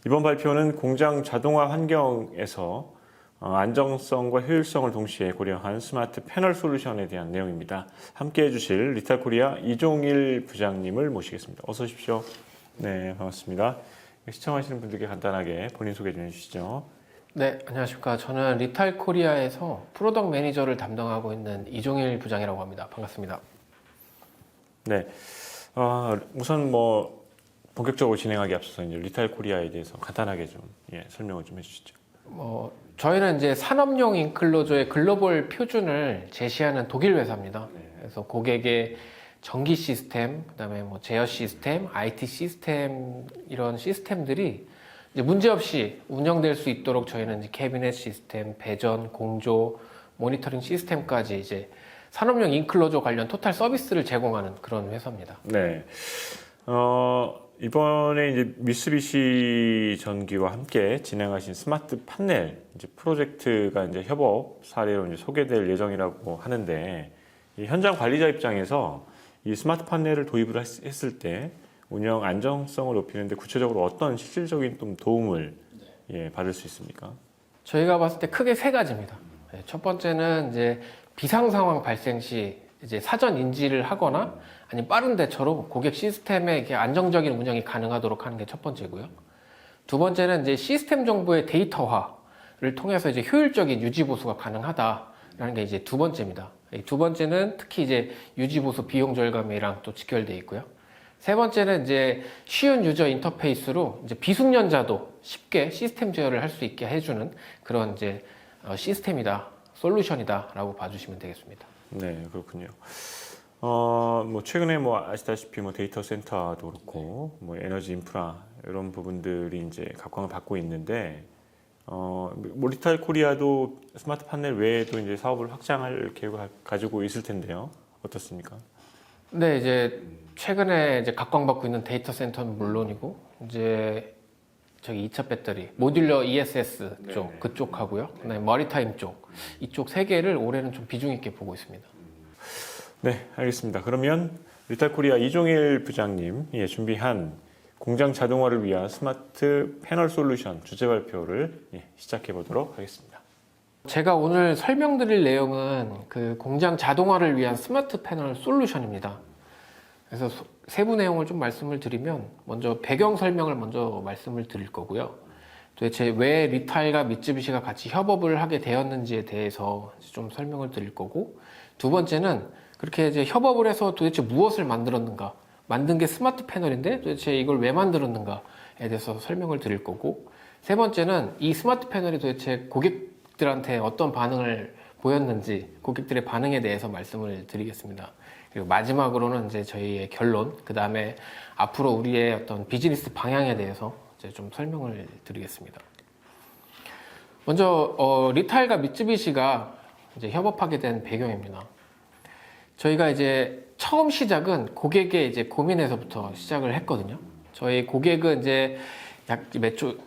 이번 발표는 공장 자동화 환경에서 안정성과 효율성을 동시에 고려한 스마트 패널 솔루션에 대한 내용입니다. 함께 해주실 리탈코리아 이종일 부장님을 모시겠습니다. 어서 오십시오. 네, 반갑습니다. 시청하시는 분들께 간단하게 본인 소개 좀 해주시죠. 네, 안녕하십니까. 저는 리탈코리아에서 프로덕트 매니저를 담당하고 있는 이종일 부장이라고 합니다. 반갑습니다. 네, 우선 본격적으로 진행하기 앞서서 이제 리탈코리아에 대해서 간단하게 좀 설명을 좀 해주시죠. 저희는 이제 산업용 인클로저의 글로벌 표준을 제시하는 독일 회사입니다. 그래서 고객의 전기 시스템, 그다음에 제어 시스템, IT 시스템 이런 시스템들이 이제 문제없이 운영될 수 있도록 저희는 이제 캐비넷 시스템, 배전, 공조, 모니터링 시스템까지 이제 산업용 인클로저 관련 토탈 서비스를 제공하는 그런 회사입니다. 네. 이번에 이제 미쓰비시 전기와 함께 진행하신 스마트 판넬 이제 프로젝트가 이제 협업 사례로 이제 소개될 예정이라고 하는데, 이 현장 관리자 입장에서 이 스마트 판넬을 도입을 했을 때 운영 안정성을 높이는데 구체적으로 어떤 실질적인 좀 도움을 받을 수 있습니까? 저희가 봤을 때 크게 세 가지입니다. 첫 번째는 이제 비상 상황 발생 시 이제 사전 인지를 하거나 아니면 빠른 대처로 고객 시스템의 이렇게 안정적인 운영이 가능하도록 하는 게 첫 번째고요. 두 번째는 이제 시스템 정보의 데이터화를 통해서 이제 효율적인 유지 보수가 가능하다라는 게 이제 두 번째입니다. 두 번째는 특히 이제 유지 보수 비용 절감이랑 또 직결되어 있고요. 세 번째는 이제 쉬운 유저 인터페이스로 이제 비숙련자도 쉽게 시스템 제어를 할 수 있게 해주는 그런 이제 시스템이다, 솔루션이다라고 봐주시면 되겠습니다. 네, 그렇군요. 최근에 아시다시피 데이터 센터도 그렇고 에너지 인프라 이런 부분들이 이제 각광을 받고 있는데, 리탈코리아도 스마트 판넬 외에도 이제 사업을 확장할 계획을 가지고 있을 텐데요. 어떻습니까? 네, 이제 최근에 이제 각광받고 있는 데이터 센터는 물론이고 이제 저기 2차 배터리, 모듈러 ESS 쪽 네. 그쪽 하고요. 그다음에 머리타임 쪽 이쪽 세 개를 올해는 좀 비중 있게 보고 있습니다. 네, 알겠습니다. 그러면 리탈코리아 이종일 부장님 준비한 공장 자동화를 위한 스마트 패널 솔루션 주제 발표를 시작해 보도록 하겠습니다. 제가 오늘 설명드릴 내용은 그 공장 자동화를 위한 스마트 패널 솔루션입니다. 그래서 세부 내용을 좀 말씀을 드리면 먼저 배경 설명을 먼저 말씀을 드릴 거고요. 도대체 왜 리탈과 미쓰비시가 같이 협업을 하게 되었는지에 대해서 좀 설명을 드릴 거고, 두 번째는 그렇게 이제 협업을 해서 도대체 무엇을 만들었는가, 만든 게 스마트 패널인데 도대체 이걸 왜 만들었는가에 대해서 설명을 드릴 거고, 세 번째는 이 스마트 패널이 도대체 고객들한테 어떤 반응을 보였는지 고객들의 반응에 대해서 말씀을 드리겠습니다. 그리고 마지막으로는 이제 저희의 결론, 그 다음에 앞으로 우리의 어떤 비즈니스 방향에 대해서 이제 좀 설명을 드리겠습니다. 먼저 리탈과 미쓰비시가 이제 협업하게 된 배경입니다. 저희가 이제 처음 시작은 고객의 이제 고민에서부터 시작을 했거든요. 저희 고객은 이제 약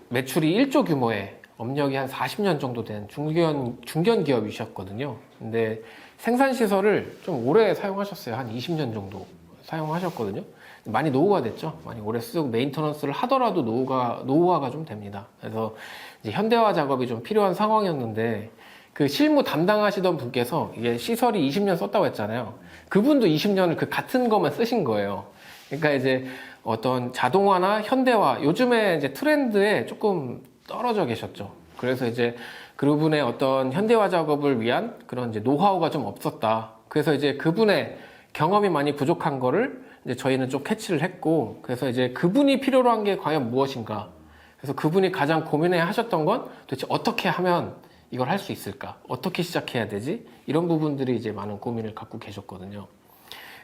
매출이 1조 규모의 업력이 한 40년 정도 된 중견 기업이셨거든요. 근데 생산 시설을 좀 오래 사용하셨어요. 한 20년 정도 사용하셨거든요. 많이 노후화 됐죠. 많이 오래 쓰고 메인터넌스를 하더라도 노후화가 좀 됩니다. 그래서 이제 현대화 작업이 좀 필요한 상황이었는데, 그 실무 담당하시던 분께서 이게 시설이 20년 썼다고 했잖아요. 그분도 20년을 그 같은 것만 쓰신 거예요. 그러니까 이제 어떤 자동화나 현대화, 요즘에 이제 트렌드에 조금 떨어져 계셨죠. 그래서 이제 그분의 어떤 현대화 작업을 위한 그런 이제 노하우가 좀 없었다. 그래서 이제 그분의 경험이 많이 부족한 거를 이제 저희는 좀 캐치를 했고, 그래서 이제 그분이 필요로 한 게 과연 무엇인가. 그래서 그분이 가장 고민해 하셨던 건 도대체 어떻게 하면 이걸 할 수 있을까? 어떻게 시작해야 되지? 이런 부분들이 이제 많은 고민을 갖고 계셨거든요.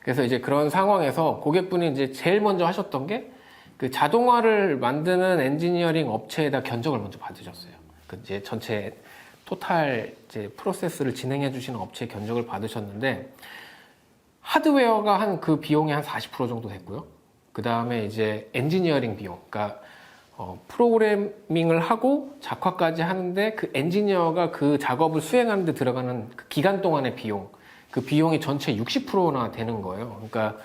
그래서 이제 그런 상황에서 고객분이 이제 제일 먼저 하셨던 게 그 자동화를 만드는 엔지니어링 업체에다 견적을 먼저 받으셨어요. 그 이제 전체 토탈 이제 프로세스를 진행해 주시는 업체 견적을 받으셨는데, 하드웨어가 한 그 비용이 한 40% 정도 됐고요. 그 다음에 이제 엔지니어링 비용, 그러니까 프로그래밍을 하고 작화까지 하는데 그 엔지니어가 그 작업을 수행하는 데 들어가는 그 기간 동안의 비용, 그 비용이 전체 60%나 되는 거예요. 그러니까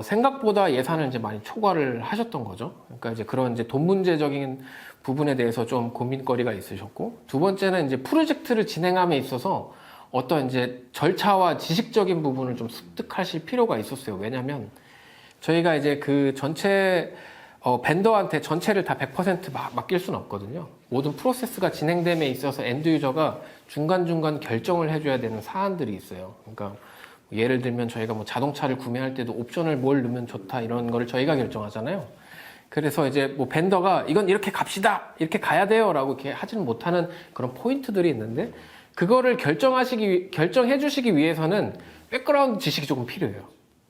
생각보다 예산을 이제 많이 초과를 하셨던 거죠. 그러니까 이제 그런 이제 돈 문제적인 부분에 대해서 좀 고민거리가 있으셨고, 두 번째는 이제 프로젝트를 진행함에 있어서 어떤 이제 절차와 지식적인 부분을 좀 습득하실 필요가 있었어요. 왜냐면 저희가 이제 그 전체 벤더한테 전체를 다 100% 맡길 수는 없거든요. 모든 프로세스가 진행됨에 있어서 엔드 유저가 중간중간 결정을 해줘야 되는 사안들이 있어요. 그러니까 예를 들면 저희가 뭐 자동차를 구매할 때도 옵션을 뭘 넣으면 좋다 이런 거를 저희가 결정하잖아요. 그래서 이제 뭐 벤더가 이건 이렇게 갑시다, 이렇게 가야 돼요 라고 이렇게 하지는 못하는 그런 포인트들이 있는데, 그거를 결정해 주시기 위해서는 백그라운드 지식이 조금 필요해요.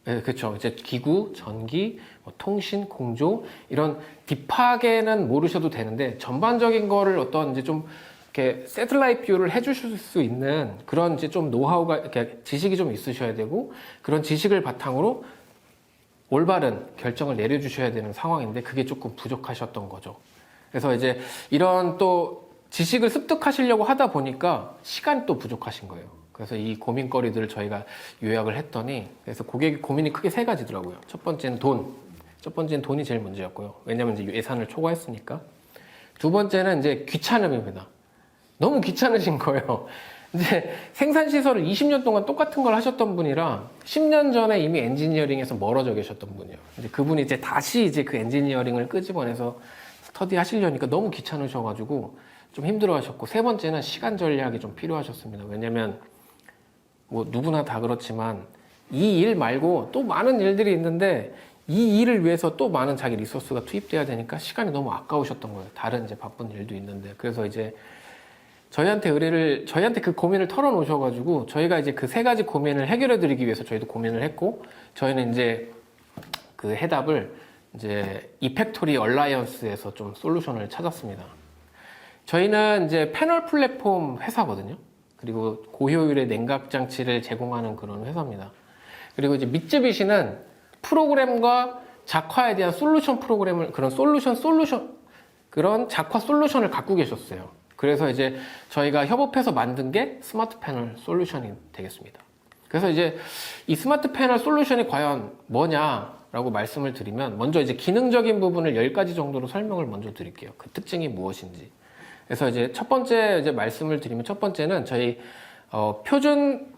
네, 그렇죠. 이제 기구, 전기, 뭐 통신, 공조 이런 딥하게는 모르셔도 되는데 전반적인 거를 어떤 이제 좀 이렇게 세틀라이트 뷰를 해주실 수 있는 그런 이제 좀 노하우가 이렇게 지식이 좀 있으셔야 되고, 그런 지식을 바탕으로 올바른 결정을 내려주셔야 되는 상황인데 그게 조금 부족하셨던 거죠. 그래서 이제 이런 또 지식을 습득하시려고 하다 보니까 시간이 또 부족하신 거예요. 그래서 이 고민거리들을 저희가 요약을 했더니, 그래서 고객의 고민이 크게 세 가지더라고요. 첫 번째는 돈. 첫 번째는 돈이 제일 문제였고요. 왜냐면 이제 예산을 초과했으니까. 두 번째는 이제 귀찮음입니다. 너무 귀찮으신 거예요. 이제 생산시설을 20년 동안 똑같은 걸 하셨던 분이라 10년 전에 이미 엔지니어링에서 멀어져 계셨던 분이에요. 이제 그분이 이제 다시 이제 그 엔지니어링을 끄집어내서 스터디 하시려니까 너무 귀찮으셔가지고 좀 힘들어 하셨고, 세 번째는 시간 전략이 좀 필요하셨습니다. 왜냐면 뭐 누구나 다 그렇지만 이 일 말고 또 많은 일들이 있는데 이 일을 위해서 또 많은 자기 리소스가 투입돼야 되니까 시간이 너무 아까우셨던 거예요. 다른 이제 바쁜 일도 있는데. 그래서 이제 저희한테 그 고민을 털어놓으셔가지고 저희가 이제 그 세 가지 고민을 해결해 드리기 위해서 저희도 고민을 했고, 저희는 이제 그 해답을 이제 이팩토리 얼라이언스에서 좀 솔루션을 찾았습니다. 저희는 이제 패널 플랫폼 회사거든요. 그리고 고효율의 냉각 장치를 제공하는 그런 회사입니다. 그리고 이제 미쯔비시는 프로그램과 작화에 대한 솔루션 프로그램을, 그런 작화 솔루션을 갖고 계셨어요. 그래서 이제 저희가 협업해서 만든 게 스마트 패널 솔루션이 되겠습니다. 그래서 이제 이 스마트 패널 솔루션이 과연 뭐냐라고 말씀을 드리면, 먼저 이제 기능적인 부분을 10가지 정도로 설명을 먼저 드릴게요. 그 특징이 무엇인지. 그래서 이제 첫 번째 이제 말씀을 드리면, 첫 번째는 저희 표준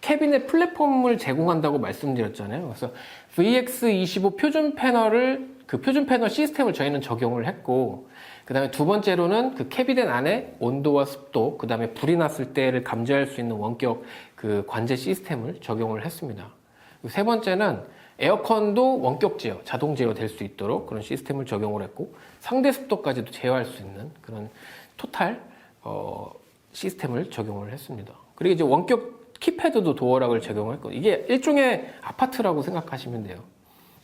캐비넷 플랫폼을 제공한다고 말씀드렸잖아요. 그래서 VX25 표준 패널을, 그 표준 패널 시스템을 저희는 적용을 했고, 그 다음에 두 번째로는 그 캐비넷 안에 온도와 습도, 그 다음에 불이 났을 때를 감지할 수 있는 원격 그 관제 시스템을 적용을 했습니다. 그리고 세 번째는 에어컨도 원격 제어, 자동 제어 될 수 있도록 그런 시스템을 적용을 했고, 상대 습도까지도 제어할 수 있는 그런 토탈 시스템을 적용을 했습니다. 그리고 이제 원격 키패드도 도어락을 적용했고, 이게 일종의 아파트라고 생각하시면 돼요.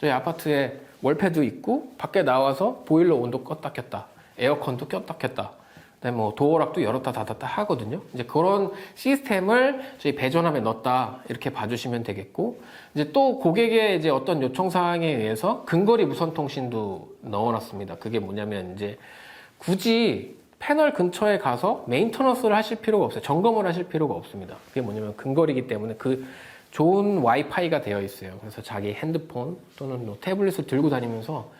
저희 아파트에 월패드 있고 밖에 나와서 보일러 온도 껐다 켰다, 에어컨도 꼈다 켰다, 그다음에 뭐 도어락도 열었다 닫았다 하거든요. 이제 그런 시스템을 저희 배전함에 넣었다 이렇게 봐주시면 되겠고, 이제 또 고객의 이제 어떤 요청 사항에 의해서 근거리 무선 통신도 넣어놨습니다. 그게 뭐냐면 이제 굳이 패널 근처에 가서 메인터넌스를 하실 필요가 없어요. 점검을 하실 필요가 없습니다. 그게 뭐냐면 근거리이기 때문에 그 좋은 와이파이가 되어 있어요. 그래서 자기 핸드폰 또는 뭐 태블릿을 들고 다니면서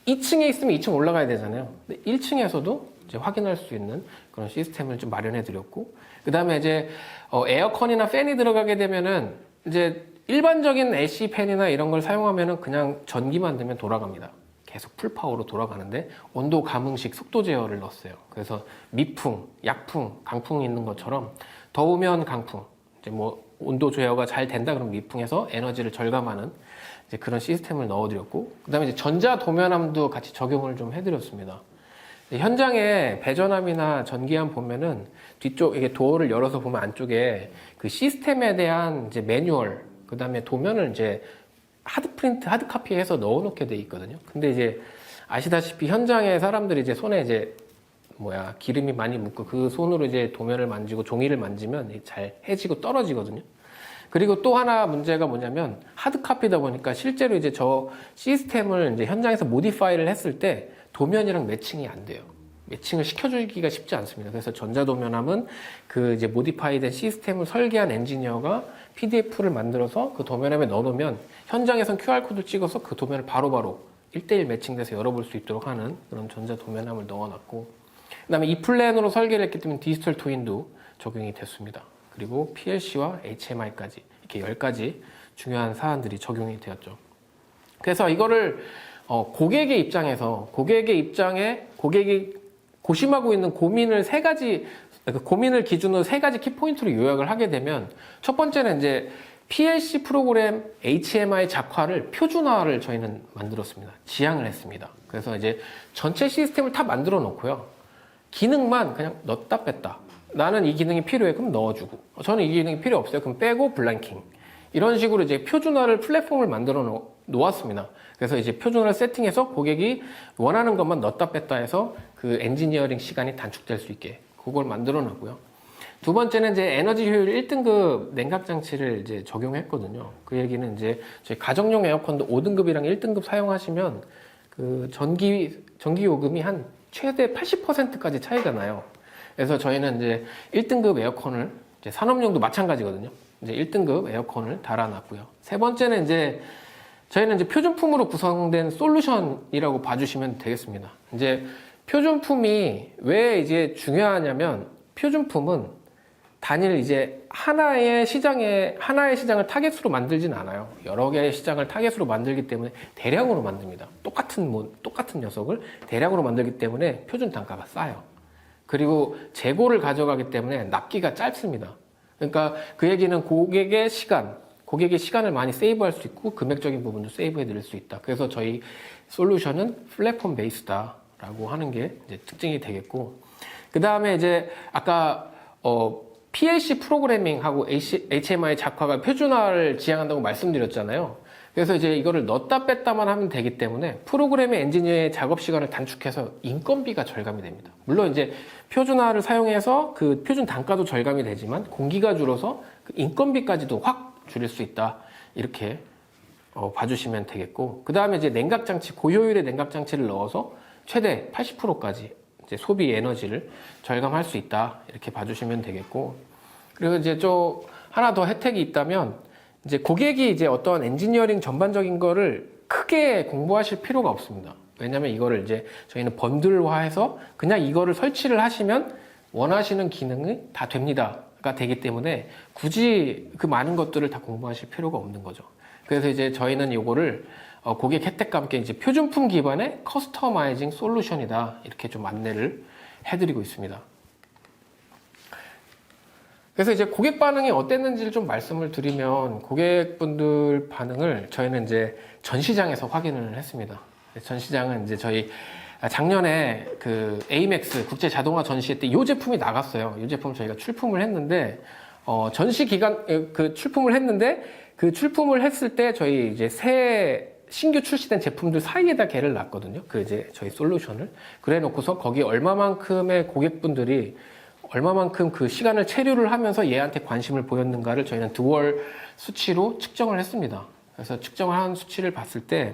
2층에 있으면 2층 올라가야 되잖아요. 근데 1층에서도 이제 확인할 수 있는 그런 시스템을 좀 마련해 드렸고, 그 다음에 이제 에어컨이나 팬이 들어가게 되면은 이제 일반적인 AC 팬이나 이런 걸 사용하면은 그냥 전기만 되면 돌아갑니다. 계속 풀파워로 돌아가는데 온도 감응식 속도 제어를 넣었어요. 그래서 미풍, 약풍, 강풍이 있는 것처럼 더우면 강풍, 이제 뭐 온도 제어가 잘 된다 그러면 미풍에서 에너지를 절감하는 이제 그런 시스템을 넣어드렸고, 그 다음에 이제 전자 도면함도 같이 적용을 좀 해드렸습니다. 현장에 배전함이나 전기함 보면은 뒤쪽 이게 도어를 열어서 보면 안쪽에 그 시스템에 대한 이제 매뉴얼, 그 다음에 도면을 이제 하드 프린트, 하드 카피해서 넣어놓게 돼 있거든요. 근데 이제 아시다시피 현장에 사람들이 이제 손에 이제 기름이 많이 묻고 그 손으로 이제 도면을 만지고 종이를 만지면 잘 해지고 떨어지거든요. 그리고 또 하나 문제가 뭐냐면 하드 카피다 보니까 실제로 이제 저 시스템을 이제 현장에서 모디파이를 했을 때 도면이랑 매칭이 안 돼요. 매칭을 시켜주기가 쉽지 않습니다. 그래서 전자도면함은 그 이제 모디파이된 시스템을 설계한 엔지니어가 PDF를 만들어서 그 도면함에 넣어놓으면 현장에선 QR코드 찍어서 그 도면을 바로바로 1대1 매칭돼서 열어볼 수 있도록 하는 그런 전자도면함을 넣어놨고, 그 다음에 이 플랜으로 설계를 했기 때문에 디지털 트윈도 적용이 됐습니다. 그리고 PLC와 HMI까지 이렇게 10가지 중요한 사안들이 적용이 되었죠. 그래서 이거를 고객의 입장에서 고객이 고심하고 있는 고민을 고민을 기준으로 3가지 키포인트로 요약을 하게 되면, 첫 번째는 이제 PLC 프로그램 HMI 작화를 표준화를 저희는 만들었습니다. 지향을 했습니다. 그래서 이제 전체 시스템을 다 만들어 놓고요. 기능만 그냥 넣었다 뺐다. 나는 이 기능이 필요해. 그럼 넣어주고. 저는 이 기능이 필요 없어요. 그럼 빼고 블랭킹. 이런 식으로 이제 표준화를 플랫폼을 만들어 놓았습니다. 그래서 이제 표준화를 세팅해서 고객이 원하는 것만 넣었다 뺐다 해서 그 엔지니어링 시간이 단축될 수 있게 그걸 만들어 놨고요. 두 번째는 이제 에너지 효율 1등급 냉각 장치를 이제 적용했거든요. 그 얘기는 이제 저희 가정용 에어컨도 5등급이랑 1등급 사용하시면 그 전기 요금이 한 최대 80%까지 차이가 나요. 그래서 저희는 이제 1등급 에어컨을 이제 산업용도 마찬가지거든요. 이제 1등급 에어컨을 달아놨고요. 세 번째는 이제 저희는 이제 표준품으로 구성된 솔루션이라고 봐주시면 되겠습니다. 이제 표준품이 왜 이제 중요하냐면, 표준품은 단일 이제 하나의 시장을 타겟으로 만들진 않아요. 여러 개의 시장을 타겟으로 만들기 때문에 대량으로 만듭니다. 똑같은 녀석을 대량으로 만들기 때문에 표준 단가가 싸요. 그리고 재고를 가져가기 때문에 납기가 짧습니다. 그러니까 그 얘기는 고객의 시간을 많이 세이브할 수 있고 금액적인 부분도 세이브해 드릴 수 있다. 그래서 저희 솔루션은 플랫폼 베이스다라고 하는 게 이제 특징이 되겠고, 그 다음에 이제 아까 PLC 프로그래밍하고 HMI 작화가 표준화를 지향한다고 말씀드렸잖아요. 그래서 이제 이거를 넣었다 뺐다만 하면 되기 때문에 프로그래밍 엔지니어의 작업 시간을 단축해서 인건비가 절감이 됩니다. 물론 이제 표준화를 사용해서 그 표준 단가도 절감이 되지만 공기가 줄어서 그 인건비까지도 확 줄일 수 있다. 이렇게 봐주시면 되겠고, 그 다음에 이제 냉각장치, 고효율의 냉각장치를 넣어서 최대 80%까지 이제 소비 에너지를 절감할 수 있다. 이렇게 봐주시면 되겠고, 그리고 이제 좀 하나 더 혜택이 있다면, 이제 고객이 이제 어떤 엔지니어링 전반적인 거를 크게 공부하실 필요가 없습니다. 왜냐면 이거를 이제 저희는 번들화해서 그냥 이거를 설치를 하시면 원하시는 기능이 다 됩니다가 되기 때문에 굳이 그 많은 것들을 다 공부하실 필요가 없는 거죠. 그래서 이제 저희는 이거를 고객 혜택과 함께 이제 표준품 기반의 커스터마이징 솔루션이다. 이렇게 좀 안내를 해드리고 있습니다. 그래서 이제 고객 반응이 어땠는지를 좀 말씀을 드리면, 고객분들 반응을 저희는 이제 전시장에서 확인을 했습니다. 전시장은 이제 저희 작년에 그 AMAX 국제 자동화 전시회 때 이 제품이 나갔어요. 이 제품 저희가 출품을 했는데, 전시 기간, 그 출품을 했을 때 저희 이제 새 신규 출시된 제품들 사이에다 걔를 놨거든요. 그 이제 저희 솔루션을. 그래 놓고서 거기 얼마만큼의 고객분들이 얼마만큼 그 시간을 체류를 하면서 얘한테 관심을 보였는가를 저희는 듀얼 수치로 측정을 했습니다. 그래서 측정을 한 수치를 봤을 때,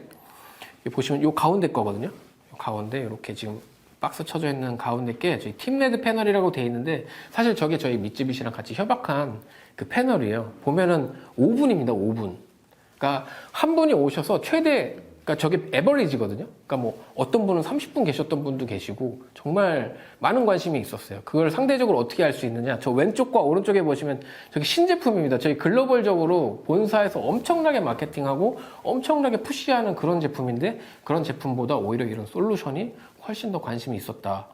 보시면 요 가운데 거거든요. 요 가운데 이렇게 지금 박스 쳐져 있는 가운데 게 저희 팀레드 패널이라고 되어 있는데, 사실 저게 저희 미쯔비시랑 같이 협약한 그 패널이에요. 보면은 5분입니다. 5분. 그러니까 한 분이 오셔서 그러니까 저게 에버리지거든요. 그러니까 뭐 어떤 분은 30분 계셨던 분도 계시고 정말 많은 관심이 있었어요. 그걸 상대적으로 어떻게 할 수 있느냐. 저 왼쪽과 오른쪽에 보시면 저기 신제품입니다. 저희 글로벌적으로 본사에서 엄청나게 마케팅하고 엄청나게 푸시하는 그런 제품인데, 그런 제품보다 오히려 이런 솔루션이 훨씬 더 관심이 있었다.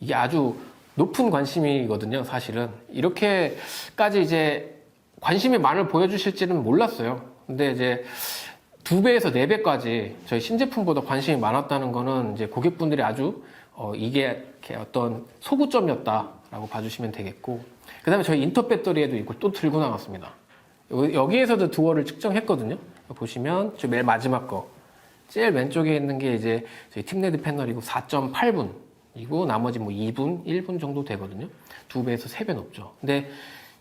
이게 아주 높은 관심이거든요. 사실은 이렇게까지 이제 관심이 많을 보여주실지는 몰랐어요. 근데 이제 2배에서 4배까지 저희 신제품보다 관심이 많았다는 거는 이제 고객분들이 아주 이게 어떤 소구점이었다라고 봐주시면 되겠고, 그 다음에 저희 인터 배터리에도 이걸 또 들고 나갔습니다. 여기에서도 듀얼을 측정했거든요. 보시면 저 맨 마지막 거 제일 왼쪽에 있는 게 이제 저희 팀레드 패널이고 4.8분이고 나머지 뭐 2분, 1분 정도 되거든요. 2배에서 3배 높죠. 근데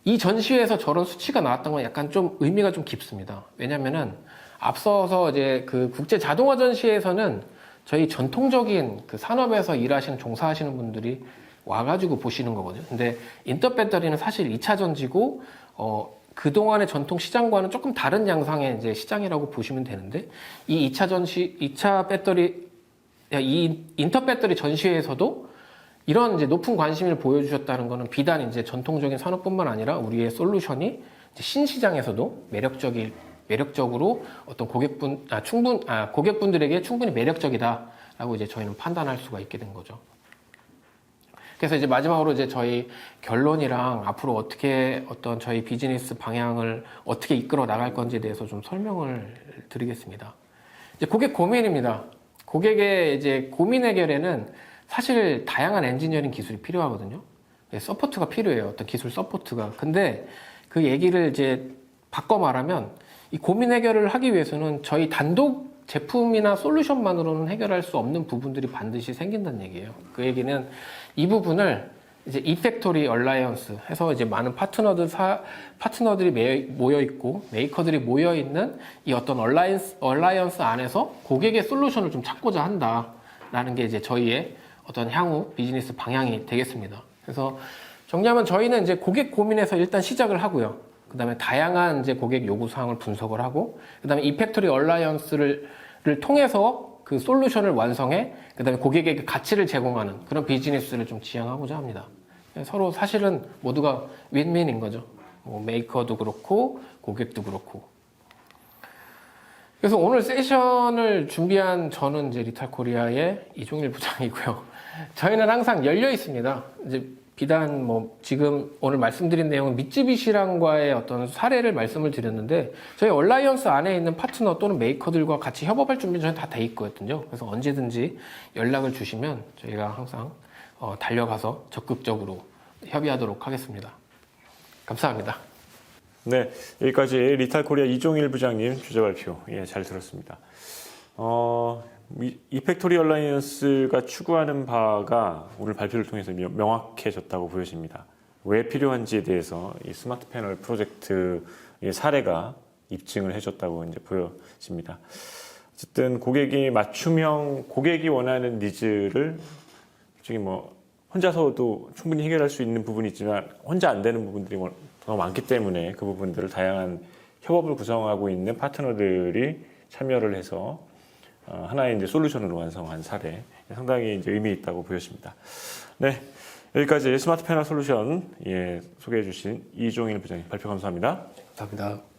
이 전시회에서 저런 수치가 나왔던 건 약간 좀 의미가 좀 깊습니다. 왜냐면은 앞서서 이제 그 국제 자동화 전시회에서는 저희 전통적인 그 산업에서 일하시는 종사하시는 분들이 와가지고 보시는 거거든요. 근데 인터 배터리는 사실 2차 전지고 그동안의 전통 시장과는 조금 다른 양상의 이제 시장이라고 보시면 되는데 이 2차 배터리 이 인터 배터리 전시회에서도 이런 이제 높은 관심을 보여주셨다는 것은 비단 이제 전통적인 산업뿐만 아니라 우리의 솔루션이 이제 신시장에서도 매력적으로 어떤 고객분들에게 충분히 매력적이다라고 이제 저희는 판단할 수가 있게 된 거죠. 그래서 이제 마지막으로 이제 저희 결론이랑 앞으로 어떻게 어떤 저희 비즈니스 방향을 어떻게 이끌어 나갈 건지에 대해서 좀 설명을 드리겠습니다. 이제 고객 고민입니다. 고객의 이제 고민 해결에는 사실 다양한 엔지니어링 기술이 필요하거든요. 서포트가 필요해요. 어떤 기술 서포트가. 근데 그 얘기를 이제 바꿔 말하면 이 고민 해결을 하기 위해서는 저희 단독 제품이나 솔루션만으로는 해결할 수 없는 부분들이 반드시 생긴다는 얘기예요. 그 얘기는 이 부분을 이제 이팩토리 얼라이언스 해서 이제 많은 파트너들이 모여 있고 메이커들이 모여 있는 이 어떤 얼라이언스 안에서 고객의 솔루션을 좀 찾고자 한다라는 게 이제 저희의 어떤 향후 비즈니스 방향이 되겠습니다. 그래서 정리하면 저희는 이제 고객 고민에서 일단 시작을 하고요. 그 다음에 다양한 이제 고객 요구사항을 분석을 하고, 그 다음에 이팩토리 얼라이언스를 통해서 그 솔루션을 완성해, 그 다음에 고객에게 가치를 제공하는 그런 비즈니스를 좀 지향하고자 합니다. 서로 사실은 모두가 윈윈인 거죠. 뭐 메이커도 그렇고, 고객도 그렇고. 그래서 오늘 세션을 준비한 저는 이제 리탈 코리아의 이종일 부장이고요. 저희는 항상 열려 있습니다. 이제 비단 뭐 지금 오늘 말씀드린 내용은 미쯔비시랑과의 어떤 사례를 말씀을 드렸는데 저희 얼라이언스 안에 있는 파트너 또는 메이커들과 같이 협업할 준비 저는 다 돼 있거든요. 그래서 언제든지 연락을 주시면 저희가 항상 달려가서 적극적으로 협의하도록 하겠습니다. 감사합니다. 네, 여기까지 리탈 코리아 이종일 부장님 주제 발표 잘 들었습니다. 이팩토리 얼라이언스가 추구하는 바가 오늘 발표를 통해서 명확해졌다고 보여집니다. 왜 필요한지에 대해서 이 스마트 패널 프로젝트의 사례가 입증을 해줬다고 이제 보여집니다. 어쨌든 고객이 고객이 원하는 니즈를 솔직히 뭐 혼자서도 충분히 해결할 수 있는 부분이 있지만 혼자 안 되는 부분들이 더 많기 때문에 그 부분들을 다양한 협업을 구성하고 있는 파트너들이 참여를 해서 하나의 이제 솔루션으로 완성한 사례 상당히 이제 의미 있다고 보여집니다. 네, 여기까지 스마트 패널 솔루션 소개해 주신 이종일 부장님 발표 감사합니다. 감사합니다.